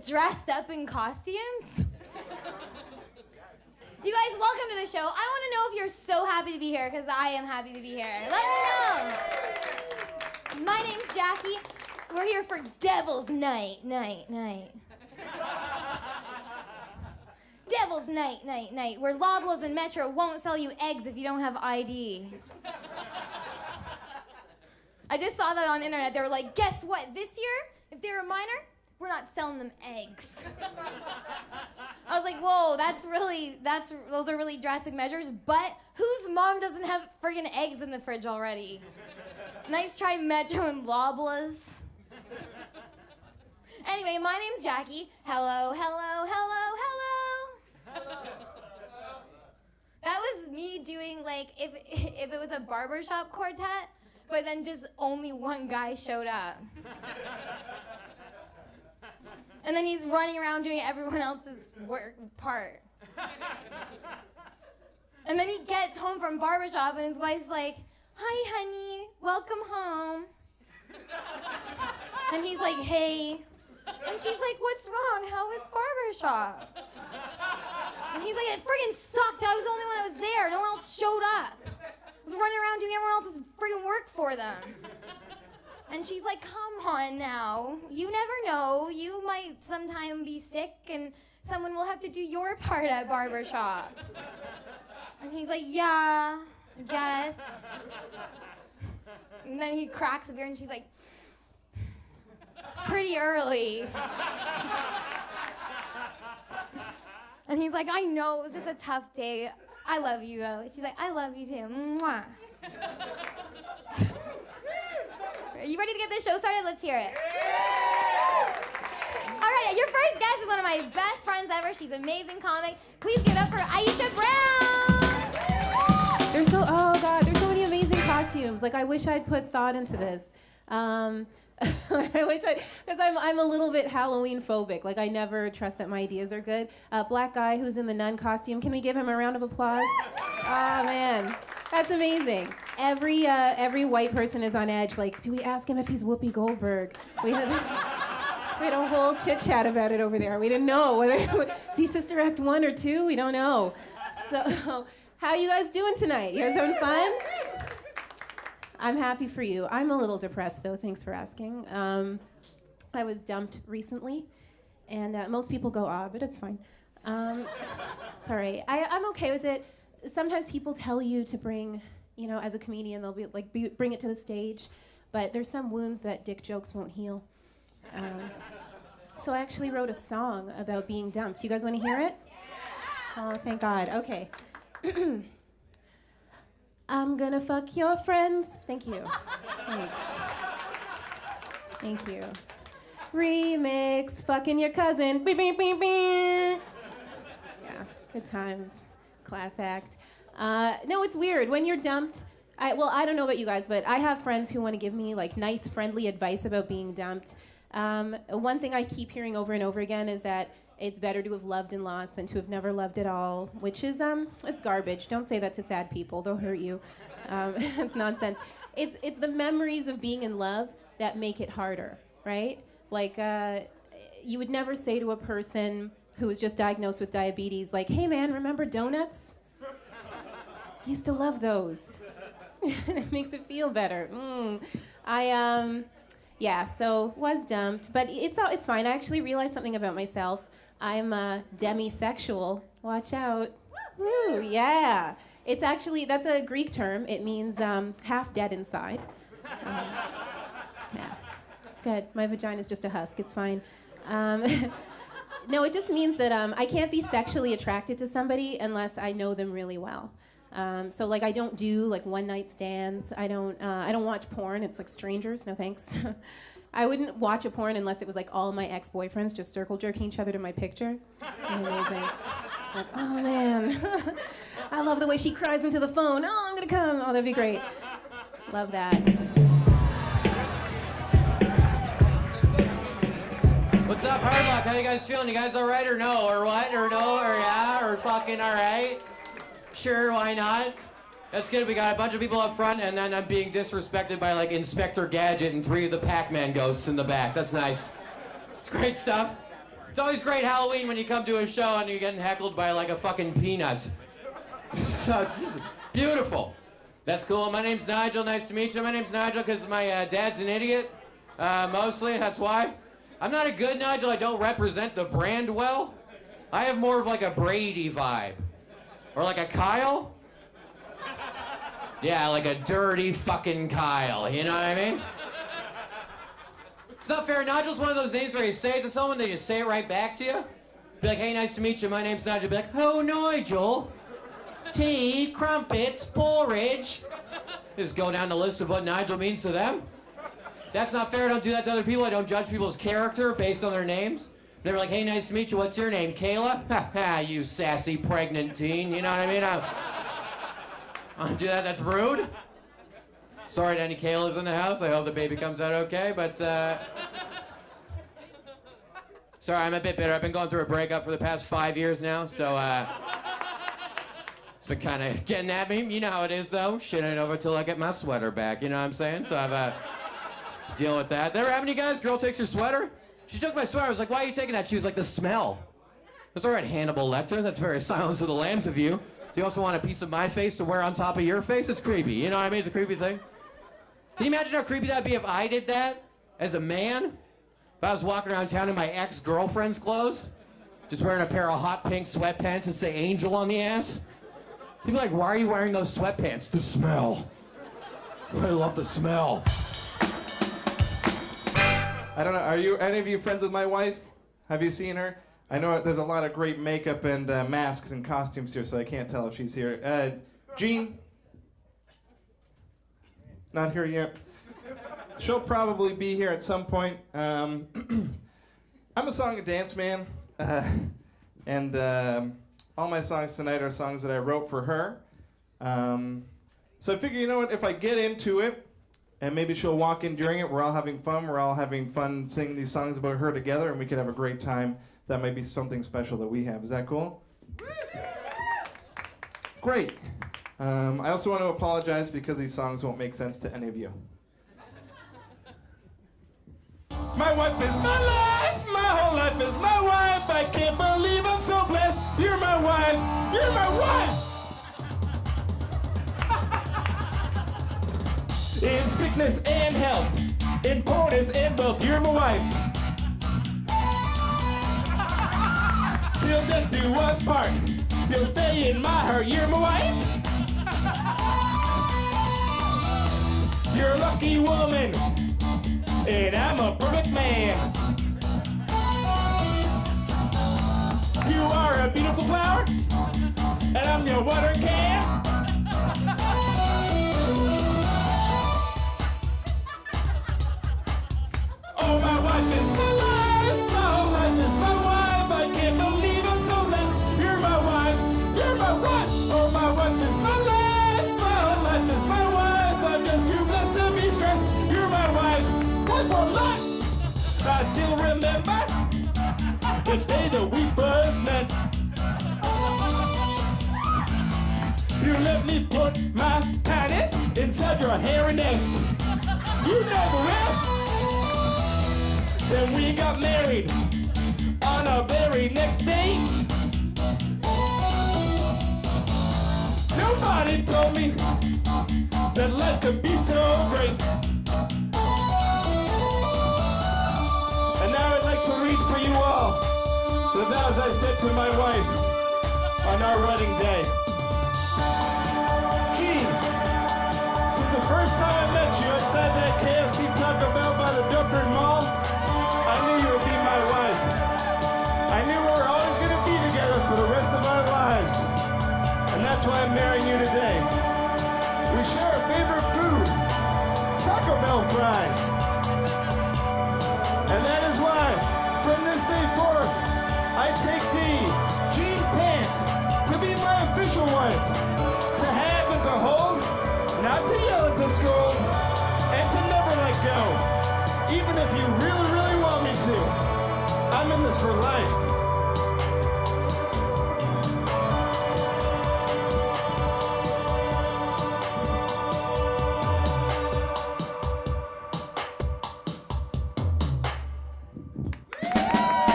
dressed up in costumes? You guys, welcome to the show. I want to know if you're so happy to be here, because I am happy to be here. Let me know. My name's Jackie. We're here for Devil's Night. Devil's Night, where Loblaws and Metro won't sell you eggs if you don't have ID. I just saw that on the internet. They were like, guess what? This year, if they're a minor, we're not selling them eggs. I was like, whoa, those are really drastic measures, but whose mom doesn't have friggin' eggs in the fridge already? Nice try, Metro and Loblaws. Anyway, my name's Jackie. Hello. That was me doing, like, if it was a barbershop quartet, but then just only one guy showed up. And then he's running around doing everyone else's part. And then he gets home from barbershop and his wife's like, hi, honey, welcome home. And he's like, hey. And she's like, what's wrong? How was barbershop? And he's like, it friggin' sucked. I was the only one that was there. No one else showed up. I was running around doing everyone else's friggin' work for them. And she's like, come on now. You never know. You might sometime be sick and someone will have to do your part at barbershop. And he's like, yeah, I guess. And then he cracks a beer and she's like, it's pretty early. And he's like, I know, it was just a tough day. I love you, though. She's like, I love you, too. Mwah. Are you ready to get this show started? Let's hear it. All right, your first guest is one of my best friends ever. She's an amazing comic. Please give it up for Aisha Brown. There's so many amazing costumes. Like, I wish I'd put thought into this. Because I'm a little bit Halloween phobic. Like, I never trust that my ideas are good. Black guy who's in the nun costume. Can we give him a round of applause? Oh man, that's amazing. Every white person is on edge. Like, do we ask him if he's Whoopi Goldberg? We had a whole chit chat about it over there. We didn't know whether is he Sister Act 1 or 2. We don't know. So, how you guys doing tonight? You guys having fun? I'm happy for you. I'm a little depressed, though. Thanks for asking. I was dumped recently, and most people go, but it's fine. It's all right. I'm okay with it. Sometimes people tell you to bring, as a comedian, they'll be like, bring it to the stage, but there's some wounds that dick jokes won't heal. So I actually wrote a song about being dumped. You guys want to hear it? Oh, thank God. Okay. I'm gonna fuck your friends. Thank you. Thanks. Thank you. Remix, fucking your cousin. Beep, beep, beep, beep. Yeah, good times. Class act. No, it's weird. When you're dumped, I don't know about you guys, but I have friends who want to give me like nice, friendly advice about being dumped. One thing I keep hearing over and over again is that it's better to have loved and lost than to have never loved at all, which is, it's garbage. Don't say that to sad people. They'll hurt you. It's nonsense. It's the memories of being in love that make it harder, right? Like, you would never say to a person who was just diagnosed with diabetes, like, hey man, remember donuts? Used to love those. It makes it feel better. So was dumped, but it's fine. I actually realized something about myself. I'm demisexual. Watch out. Woo, yeah. It's actually, that's a Greek term. It means half dead inside. Yeah, it's good. My vagina's just a husk. It's fine. No, it just means that I can't be sexually attracted to somebody unless I know them really well. So like I don't do like one night stands. I don't watch porn. It's like strangers. No thanks. I wouldn't watch a porn unless it was like all my ex-boyfriends just circle jerking each other to my picture. Amazing. Like, oh man, I love the way she cries into the phone. Oh, I'm gonna come. Oh, that'd be great. Love that. What's up, Hard Luck? How you guys feeling? You guys all right or no? Or what? Or no? Or yeah? Or fucking all right? Sure, why not? That's good. We got a bunch of people up front, and then I'm being disrespected by like Inspector Gadget and 3 of the Pac-Man ghosts in the back. That's nice. It's great stuff. It's always great Halloween when you come to a show and you're getting heckled by like a fucking peanut. So it's just beautiful. That's cool. My name's Nigel. Nice to meet you. My name's Nigel because my dad's an idiot. Mostly, that's why. I'm not a good Nigel. I don't represent the brand well. I have more of like a Brady vibe. Or like a Kyle. Yeah, like a dirty fucking Kyle. You know what I mean? It's not fair. Nigel's one of those names where you say it to someone, they just say it right back to you. Be like, hey, nice to meet you. My name's Nigel. Be like, oh, Nigel. Tea, crumpets, porridge. Just go down the list of what Nigel means to them. That's not fair. I don't do that to other people. I don't judge people's character based on their names. They're like, hey, nice to meet you. What's your name? Kayla? Ha ha, you sassy pregnant teen. You know what I mean? I don't do that. That's rude. Sorry to any Kaylas in the house. I hope the baby comes out okay, but sorry, I'm a bit bitter. I've been going through a breakup for the past 5 years now, so it's been kind of getting at me. You know how it is, though. Shit ain't over till I get my sweater back. You know what I'm saying? So I've dealing with that. Never happened to you guys? Girl takes her sweater. She took my sweater. I was like, why are you taking that? She was like, the smell. That's all right, Hannibal Lecter. That's very Silence of the Lambs of you. Do you also want a piece of my face to wear on top of your face? It's creepy. You know what I mean? It's a creepy thing. Can you imagine how creepy that'd be if I did that as a man? If I was walking around town in my ex-girlfriend's clothes, just wearing a pair of hot pink sweatpants that say Angel on the ass? People are like, why are you wearing those sweatpants? The smell. I love the smell. I don't know, are you any of you friends with my wife? Have you seen her? I know there's a lot of great makeup and masks and costumes here, so I can't tell if she's here. Jean? Not here yet. She'll probably be here at some point. I'm a song and dance man, and all my songs tonight are songs that I wrote for her. So I figure, you know what, if I get into it, and maybe she'll walk in during it, we're all having fun singing these songs about her together, and we could have a great time. That might be something special that we have. Is that cool? Great. I also want to apologize because these songs won't make sense to any of you. My wife is my life, my whole life is my wife. I can't believe I'm so blessed. You're my wife, you're my wife. In sickness and health, in poorness and wealth, you're my wife. Till death do us part, you'll stay in my heart, you're my wife. You're a lucky woman, and I'm a perfect man. You are a beautiful flower, and I'm your water can. Oh, my wife is my life, my whole life is my wife. I can't believe I'm so blessed. You're my wife, you're my wife. Oh, my wife is my life, my whole life is my wife. I'm just too blessed to be stressed. You're my wife, one more life. I still remember the day that we first met. You let me put my panties inside your hairy nest. You never rest. Then we got married on our very next day. Nobody told me that life could be so great. And now I'd like to read for you all the vows I said to my wife on our wedding day. Gee, since the first time I met you outside that KFC Taco Bell by the Dufferin Mall, I knew you would be my wife. I knew we were always going to be together for the rest of our lives. And that's why I'm marrying you today. We share a favorite food, Taco Bell fries. And that is why, from this day forth, I take thee, Jean Pants, to be my official wife. To have and to hold, not to yell and to scold, and to never let go. Even if you really, really want me to. I'm in this for life.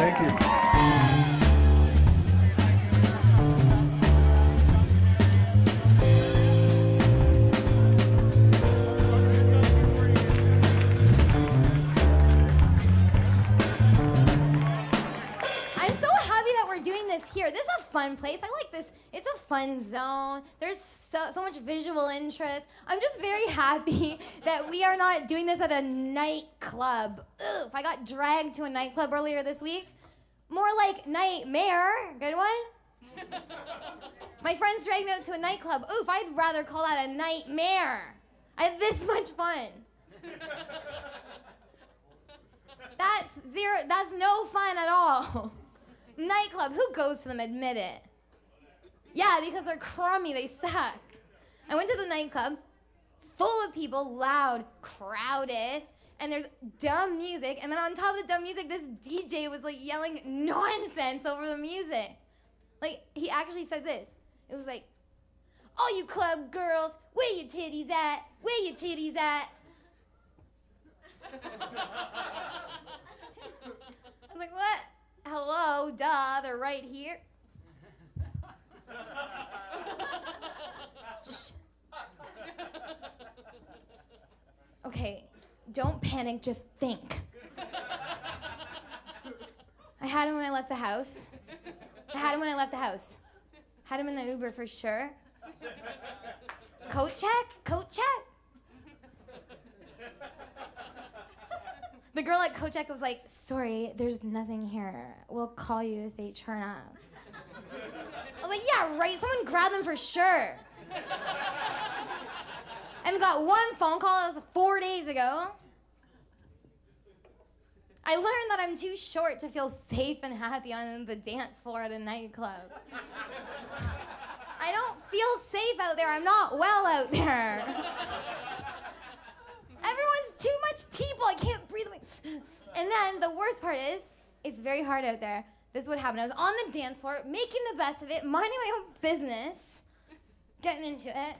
Thank you. fun zone. There's so much visual interest. I'm just very happy that we are not doing this at a nightclub. Oof, I got dragged to a nightclub earlier this week. More like nightmare. Good one? My friends dragged me out to a nightclub. Oof, I'd rather call that a nightmare. I had this much fun. That's no fun at all. Nightclub, who goes to them? Admit it. Yeah, because they're crummy, they suck. I went to the nightclub, full of people, loud, crowded, and there's dumb music, and then on top of the dumb music, this DJ was like yelling nonsense over the music. Like, he actually said this. It was like, all you club girls, where your titties at? Where your titties at? I was like, what? Hello, duh, they're right here. Shh. Okay, don't panic, just think. I had him when I left the house. Had him in the Uber for sure. Coat check. The girl at Coat check was like, sorry, there's nothing here. We'll call you if they turn up. I was like, yeah, right, someone grabbed them for sure. And got one phone call, that was 4 days ago. I learned that I'm too short to feel safe and happy on the dance floor at a nightclub. I don't feel safe out there, I'm not well out there. Everyone's too much people, I can't breathe. And then the worst part is, it's very hard out there. This is what happened. I was on the dance floor, making the best of it, minding my own business, getting into it.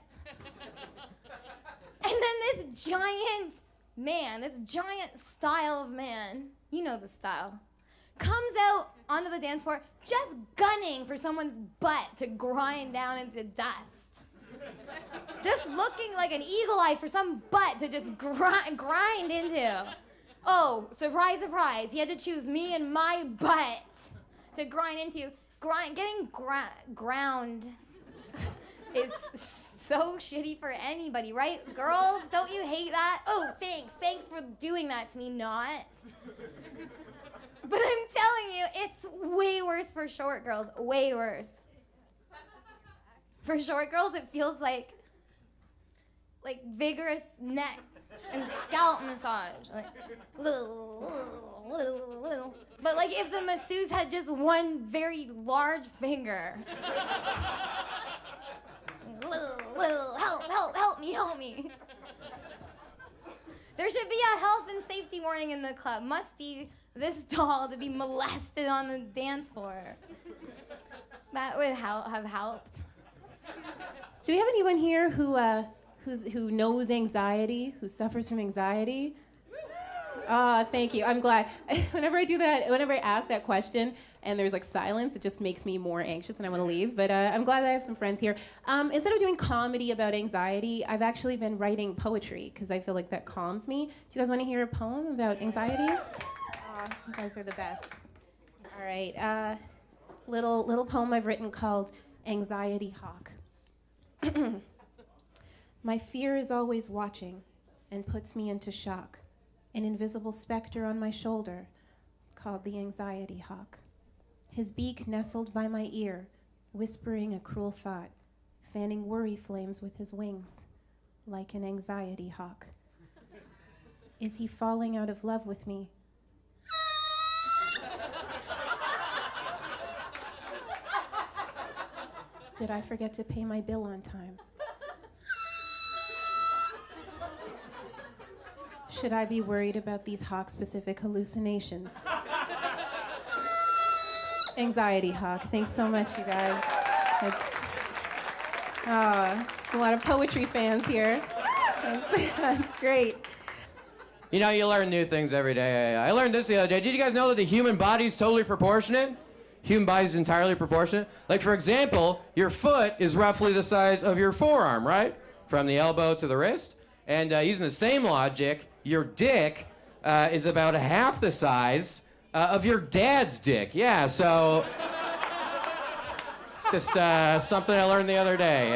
And then this giant man, this giant style of man, you know the style, comes out onto the dance floor just gunning for someone's butt to grind down into dust. Just looking like an eagle eye for some butt to just grind into. Oh, surprise, surprise. He had to choose me and my butt to grind into. Getting ground is so shitty for anybody, right? Girls, don't you hate that? Oh, thanks. Thanks for doing that to me, not. But I'm telling you, it's way worse for short girls. Way worse. For short girls, it feels like vigorous neck and scalp massage. Like, but like if the masseuse had just one very large finger. Help me. There should be a health and safety warning in the club. Must be this tall to be molested on the dance floor. That would have helped. Do we have anyone here who knows anxiety, who suffers from anxiety? Thank you. I'm glad. Whenever I do that, whenever I ask that question and there's like silence, it just makes me more anxious and I want to leave. But I'm glad that I have some friends here. Instead of doing comedy about anxiety, I've actually been writing poetry because I feel like that calms me. Do you guys want to hear a poem about anxiety? You guys are the best. All right. Little poem I've written called Anxiety Hawk. My fear is always watching and puts me into shock. An invisible specter on my shoulder called the Anxiety Hawk. His beak nestled by my ear, whispering a cruel thought, fanning worry flames with his wings, like an anxiety hawk. Is he falling out of love with me? Did I forget to pay my bill on time? Should I be worried about these hawk-specific hallucinations? Anxiety Hawk. Thanks so much, you guys. There's a lot of poetry fans here. That's great. You know, you learn new things every day. I learned this the other day. Did you guys know that the human body is totally proportionate? Human body is entirely proportionate. Like, for example, your foot is roughly the size of your forearm, right? From the elbow to the wrist. And using the same logic, your dick is about half the size of your dad's dick. Yeah, so Just something I learned the other day.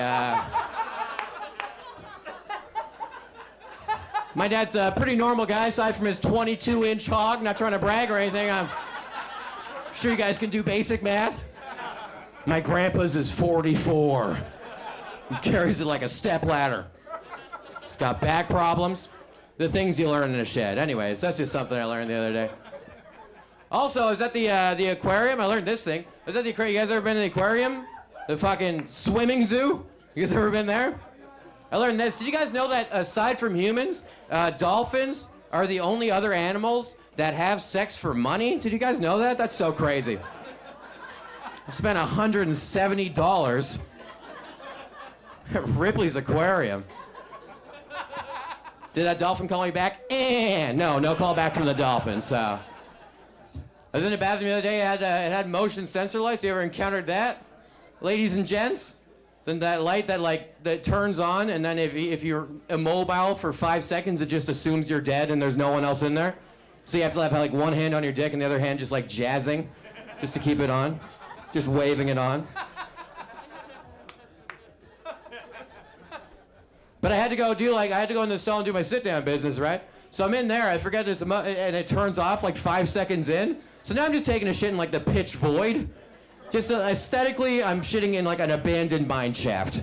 My dad's a pretty normal guy, aside from his 22-inch hog. Not trying to brag or anything. I'm sure you guys can do basic math. My grandpa's is 44. He carries it like a stepladder. He's got back problems. The things you learn in a shed. Anyways, that's just something I learned the other day. Also, I was at the aquarium. I learned this thing. I was at the aquarium. You guys ever been to the aquarium? The fucking swimming zoo? You guys ever been there? I learned this. Did you guys know that aside from humans, dolphins are the only other animals that have sex for money? Did you guys know that? That's so crazy. I spent $170 at Ripley's Aquarium. Did that dolphin call me back? No call back from the dolphin. So I was in the bathroom the other day. It had motion sensor lights. You ever encountered that, ladies and gents? Then that light that turns on, and then if you're immobile for 5 seconds, it just assumes you're dead and there's no one else in there. So you have to have like one hand on your dick and the other hand just like jazzing, just to keep it on, just waving it on. But I had to go in the stall and do my sit-down business, right? So I'm in there, I forget it's and it turns off like 5 seconds in. So now I'm just taking a shit in like the pitch void. Just aesthetically, I'm shitting in like an abandoned mine shaft.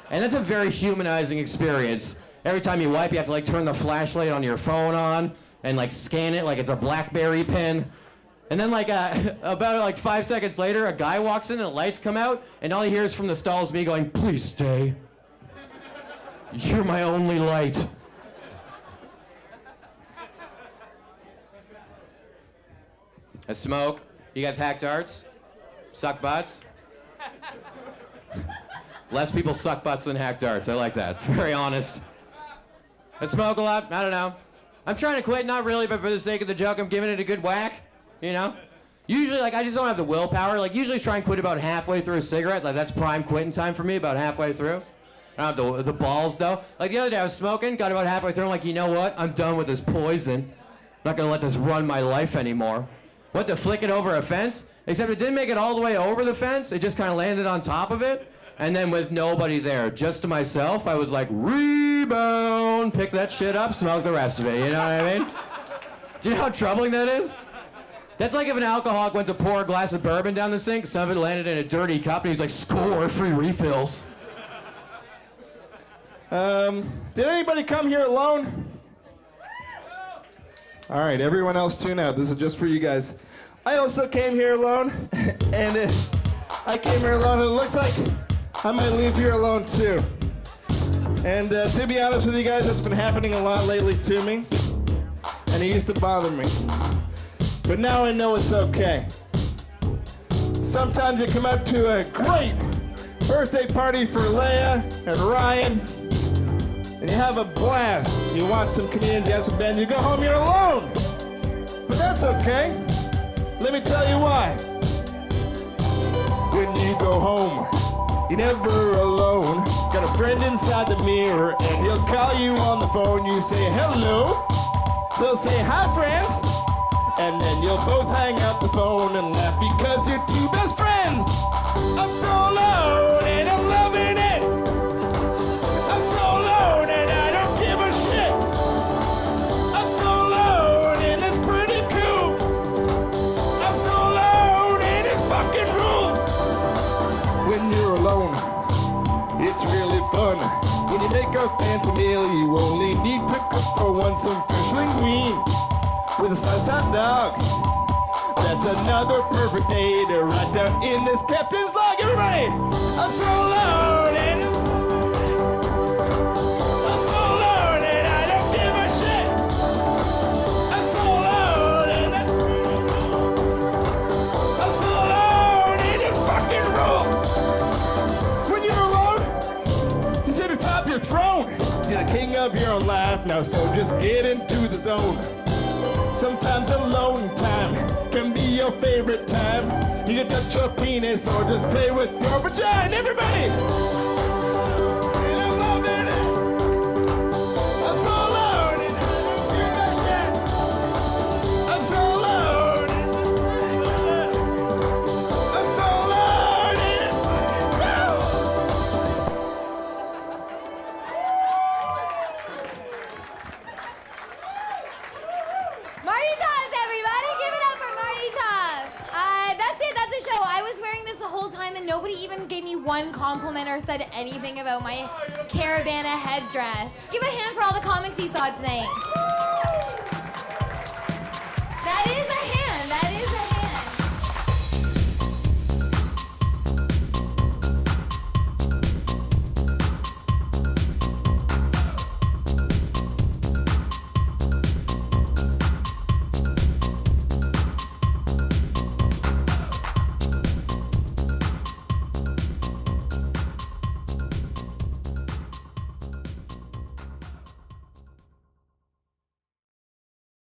And that's a very humanizing experience. Every time you wipe, you have to like turn the flashlight on your phone on and like scan it like it's a BlackBerry pin. And then like about like 5 seconds later, a guy walks in and the lights come out, and all he hears from the stall is me going, "Please stay. You're my only light." I smoke. You guys hack darts? Suck butts? Less people suck butts than hack darts. I like that. Very honest. I smoke a lot. I don't know. I'm trying to quit. Not really, but for the sake of the joke, I'm giving it a good whack. You know? Usually, like, I just don't have the willpower. Like, usually try and quit about halfway through a cigarette. Like, that's prime quitting time for me, about halfway through. I don't have the balls, though. Like, the other day I was smoking, got about halfway through. I'm like, you know what? I'm done with this poison. I'm not going to let this run my life anymore. Went to flick it over a fence, except it didn't make it all the way over the fence. It just kind of landed on top of it. And then with nobody there, just to myself, I was like, rebound, pick that shit up, smoke the rest of it. You know what I mean? Do you know how troubling that is? That's like if an alcoholic went to pour a glass of bourbon down the sink, some of it landed in a dirty cup, and he's like, score, free refills. Did anybody come here alone? All right, everyone else tune out. This is just for you guys. I also came here alone, and I came here alone, and it looks like I might leave here alone too. And to be honest with you guys, that's been happening a lot lately to me, and it used to bother me. But now I know it's okay. Sometimes you come out to a great birthday party for Leia and Ryan, and you have a blast. You watch some comedians, you have some bands, you go home, you're alone. But that's okay. Let me tell you why. When you go home, you're never alone. Got a friend inside the mirror, and he'll call you on the phone. You say hello, he'll say hi friend, and then you'll both hang up the phone and laugh because you're two best friends. I'm so alone and I'm loving it. I'm so alone and I don't give a shit. I'm so alone and it's pretty cool. I'm so alone and it fucking rules. When you're alone, it's really fun. When you make a fancy meal, you only need to cook for one, some fish linguine with a sliced hot dog. That's another perfect day to write down in this captain's log. Everybody, I'm so alone and I'm so alone and I don't give a shit. I'm so alone and I'm so alone and it fucking rules. When you're alone, you sit atop your throne. You're the king of your own life now, so just get into the zone. Sometimes alone time can be your favorite time. You can touch your penis or just play with your vagina. Everybody! And I'm loving it. I'm so alone and I don't give a shit. I'm so alone. I'm so alone and nobody even gave me one compliment or said anything about my Caravana headdress. Give a hand for all the comics he saw tonight.